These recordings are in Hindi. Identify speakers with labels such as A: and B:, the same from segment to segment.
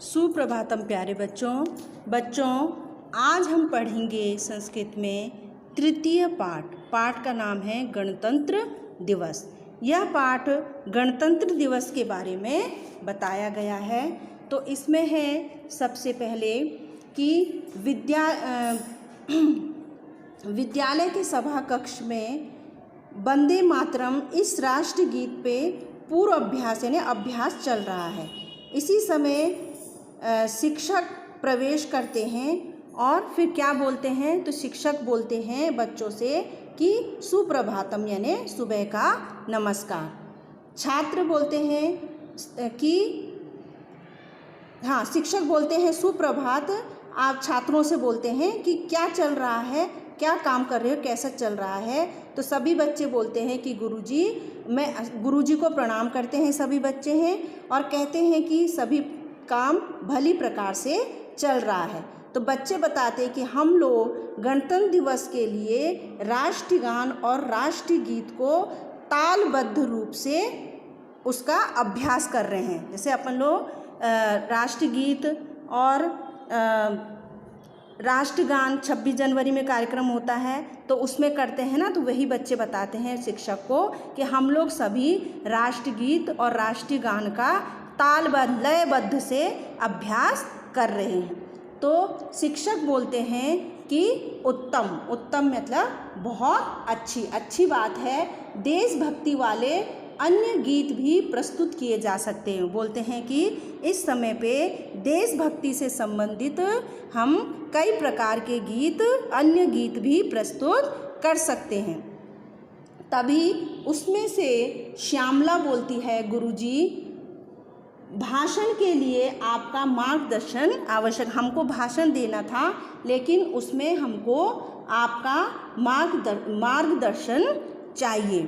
A: सुप्रभातम प्यारे बच्चों आज हम पढ़ेंगे संस्कृत में तृतीय पाठ का नाम है गणतंत्र दिवस। यह पाठ गणतंत्र दिवस के बारे में बताया गया है। तो इसमें है सबसे पहले कि विद्यालय के सभा कक्ष में वंदे मातरम इस राष्ट्रगीत पे पूर्व अभ्यास यानी अभ्यास चल रहा है। इसी समय शिक्षक प्रवेश करते हैं और फिर क्या बोलते हैं, तो शिक्षक बोलते हैं बच्चों से कि सुप्रभातम यानी सुबह का नमस्कार। छात्र बोलते हैं कि शिक्षक बोलते हैं सुप्रभात। आप छात्रों से बोलते हैं कि क्या चल रहा है, क्या काम कर रहे हो, कैसा चल रहा है। तो सभी बच्चे बोलते हैं कि गुरुजी को प्रणाम करते हैं। सभी बच्चे हैं और कहते हैं कि सभी काम भली प्रकार से चल रहा है। तो बच्चे बताते हैं कि हम लोग गणतंत्र दिवस के लिए राष्ट्रगान और राष्ट्रीय गीत को तालबद्ध रूप से उसका अभ्यास कर रहे हैं। जैसे अपन लोग राष्ट्रीय गीत और राष्ट्रगान 26 जनवरी में कार्यक्रम होता है तो उसमें करते हैं ना, तो वही बच्चे बताते हैं शिक्षक को कि हम लोग सभी राष्ट्रीय गीत और राष्ट्रीय गान का तालबद्ध लयबद्ध से अभ्यास कर रहे हैं। तो शिक्षक बोलते हैं कि उत्तम मतलब बहुत अच्छी बात है। देशभक्ति वाले अन्य गीत भी प्रस्तुत किए जा सकते हैं। बोलते हैं कि इस समय पे देशभक्ति से संबंधित हम कई प्रकार के गीत, अन्य गीत भी प्रस्तुत कर सकते हैं। तभी उसमें से श्यामला बोलती है, गुरुजी भाषण के लिए आपका मार्गदर्शन आवश्यक। हमको भाषण देना था लेकिन उसमें हमको आपका मार्गदर्शन चाहिए।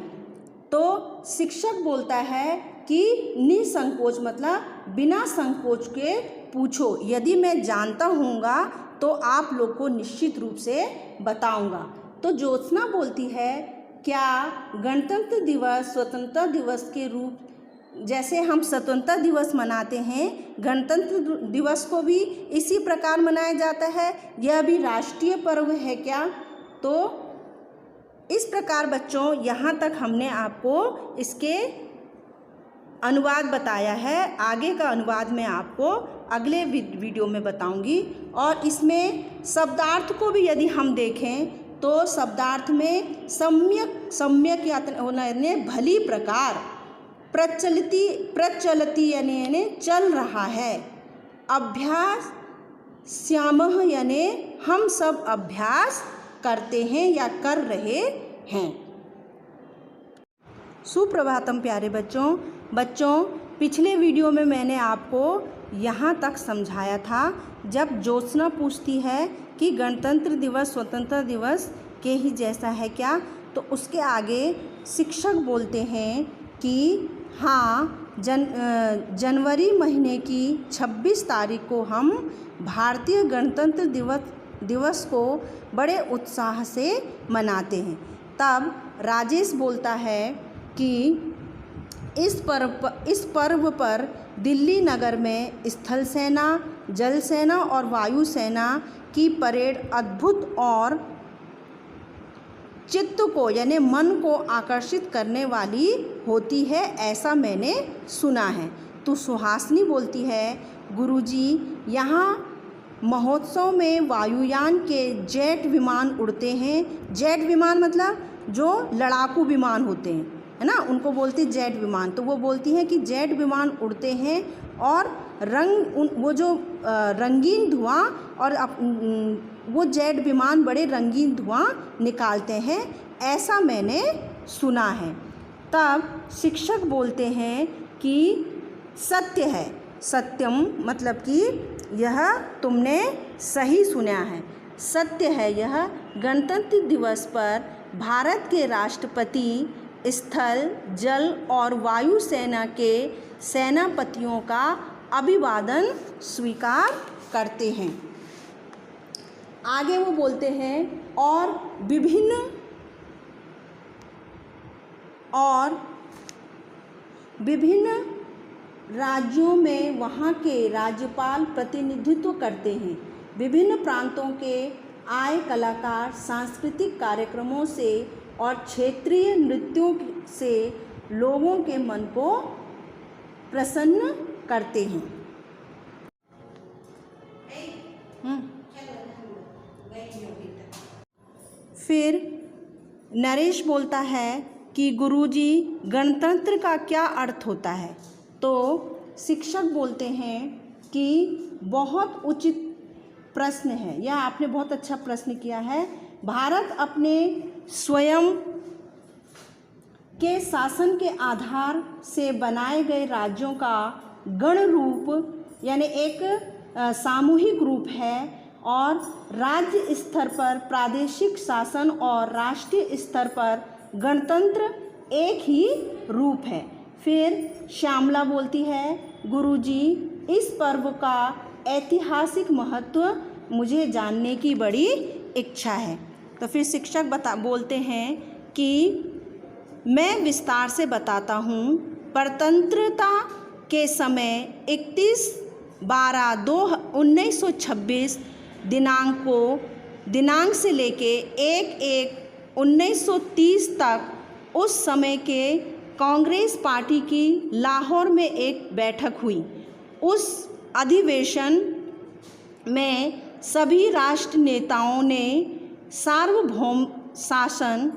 A: तो शिक्षक बोलता है कि निसंकोच मतलब बिना संकोच के पूछो, यदि मैं जानता हूँगा तो आप लोग को निश्चित रूप से बताऊँगा। तो ज्योत्सना बोलती है, क्या गणतंत्र दिवस स्वतंत्रता दिवस के रूप जैसे हम स्वतंत्रता दिवस मनाते हैं, गणतंत्र दिवस को भी इसी प्रकार मनाया जाता है, यह भी राष्ट्रीय पर्व है क्या? तो इस प्रकार बच्चों यहाँ तक हमने आपको इसके अनुवाद बताया है। आगे का अनुवाद मैं आपको अगले वीडियो में बताऊंगी। और इसमें शब्दार्थ को भी यदि हम देखें तो शब्दार्थ में सम्यक यानी भली प्रकार, प्रचलती यानी चल रहा है, अभ्यास श्यामः यानी हम सब अभ्यास करते हैं या कर रहे हैं। सुप्रभातम प्यारे बच्चों पिछले वीडियो में मैंने आपको यहाँ तक समझाया था जब ज्योत्सना पूछती है कि गणतंत्र दिवस स्वतंत्रता दिवस के ही जैसा है क्या, तो उसके आगे शिक्षक बोलते हैं कि हाँ, जनवरी महीने की 26 तारीख को हम भारतीय गणतंत्र दिवस को बड़े उत्साह से मनाते हैं। तब राजेश बोलता है कि इस पर्व पर दिल्ली नगर में स्थल सेना, जल सेना और वायु सेना की परेड अद्भुत और चित्त को यानी मन को आकर्षित करने वाली होती है, ऐसा मैंने सुना है। तो सुहासिनी बोलती है, गुरुजी यहाँ महोत्सव में वायुयान के जेट विमान उड़ते हैं। जेट विमान मतलब जो लड़ाकू विमान होते हैं, है ना, उनको बोलती जेट विमान। तो वो बोलती हैं कि जेट विमान उड़ते हैं और वो जो रंगीन धुआं और वो जेट विमान बड़े रंगीन धुआं निकालते हैं, ऐसा मैंने सुना है। तब शिक्षक बोलते हैं कि सत्य है, सत्यम मतलब कि यह तुमने सही सुना है, सत्य है। यह गणतंत्र दिवस पर भारत के राष्ट्रपति स्थल, जल और वायु सेना के सेनापतियों का अभिवादन स्वीकार करते हैं। आगे वो बोलते हैं और विभिन्न राज्यों में वहाँ के राज्यपाल प्रतिनिधित्व करते हैं। विभिन्न प्रांतों के आए कलाकार सांस्कृतिक कार्यक्रमों से और क्षेत्रीय नृत्यों से लोगों के मन को प्रसन्न करते हैं। फिर नरेश बोलता है कि गुरुजी गणतंत्र का क्या अर्थ होता है। तो शिक्षक बोलते हैं कि बहुत उचित प्रश्न है, यह आपने बहुत अच्छा प्रश्न किया है। भारत अपने स्वयं के शासन के आधार से बनाए गए राज्यों का गण रूप यानी एक सामूहिक रूप है और राज्य स्तर पर प्रादेशिक शासन और राष्ट्रीय स्तर पर गणतंत्र एक ही रूप है। फिर श्यामला बोलती है, गुरुजी इस पर्व का ऐतिहासिक महत्व मुझे जानने की बड़ी इच्छा है। तो फिर शिक्षक बोलते हैं कि मैं विस्तार से बताता हूँ। परतंत्रता के समय 31/12/1926 दिनांक से लेके 1/1/1930 तक उस समय के कांग्रेस पार्टी की लाहौर में एक बैठक हुई। उस अधिवेशन में सभी राष्ट्र नेताओं ने सार्वभौम शासन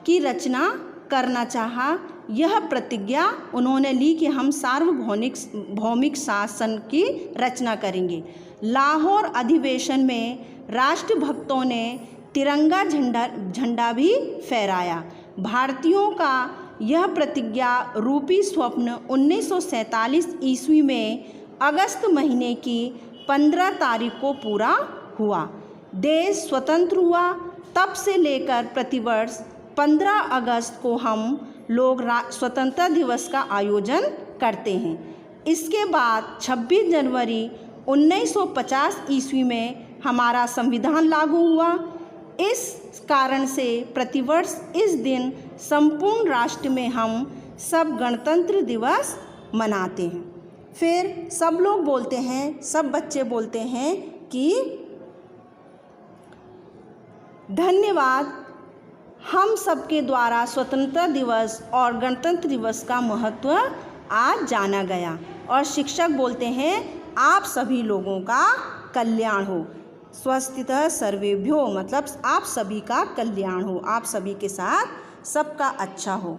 A: की रचना करना चाहा। यह प्रतिज्ञा उन्होंने ली कि हम सार्वभौमिक शासन की रचना करेंगे। लाहौर अधिवेशन में राष्ट्रभक्तों ने तिरंगा झंडा भी फहराया। भारतीयों का यह प्रतिज्ञा रूपी स्वप्न 1947 ईस्वी में अगस्त महीने की 15 तारीख को पूरा हुआ। देश स्वतंत्र हुआ। तब से लेकर प्रतिवर्ष 15 अगस्त को हम लोग स्वतंत्रता दिवस का आयोजन करते हैं। इसके बाद 26 जनवरी 1950 ईस्वी में हमारा संविधान लागू हुआ। इस कारण से प्रतिवर्ष इस दिन संपूर्ण राष्ट्र में हम सब गणतंत्र दिवस मनाते हैं। फिर सब लोग बोलते हैं, सब बच्चे बोलते हैं कि धन्यवाद, हम सबके द्वारा स्वतंत्रता दिवस और गणतंत्र दिवस का महत्व आज जाना गया। और शिक्षक बोलते हैं, आप सभी लोगों का कल्याण हो। स्वस्तितः सर्वेभ्यो मतलब आप सभी का कल्याण हो, आप सभी के साथ सबका अच्छा हो।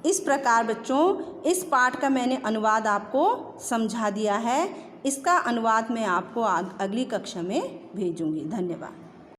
A: इस प्रकार बच्चों इस पाठ का मैंने अनुवाद आपको समझा दिया है। इसका अनुवाद मैं आपको अगली कक्षा में भेजूंगी। धन्यवाद।